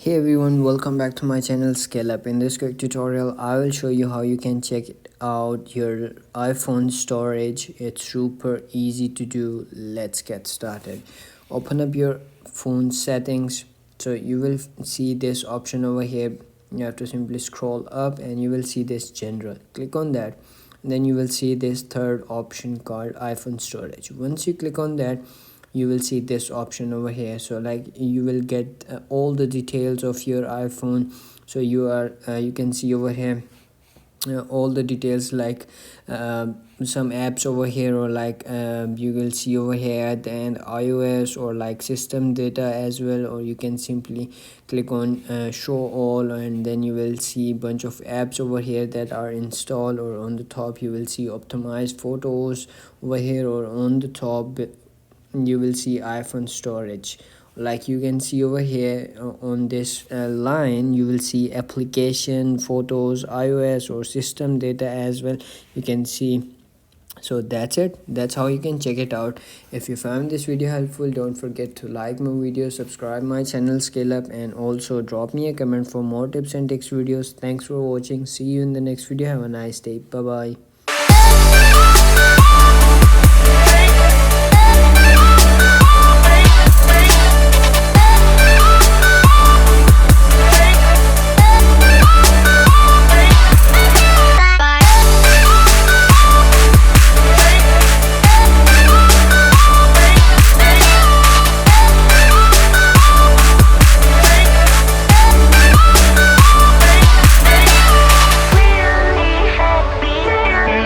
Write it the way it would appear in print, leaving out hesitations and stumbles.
Hey everyone, welcome back to my channel Scale Up. In this quick tutorial, I will show you how you can check out your iPhone storage. It's super easy to do. Let's get started. Open up your phone settings. So you will see this option over here. You have to simply scroll up and you will see this general. Click on that. Then you will see this third option called iPhone storage. Once you click on that, you will see this option over here. So like you will get all the details of your iPhone. So you can see over here all the details, like some apps over here, or like you will see over here at the end iOS or like system data as well, or you can simply click on show all, and then you will see a bunch of apps over here that are installed. Or on the top you will see optimized photos over here, or on the top you will see iPhone storage. Like you can see over here on this line, you will see application, photos, iOS or system data as well, you can see. So that's it. That's how you can check it out. If you found this video helpful, don't forget to like my video, subscribe my channel Scale Up, and also drop me a comment for more tips and tricks videos. Thanks for watching. See you in the next video. Have a nice day. Bye bye.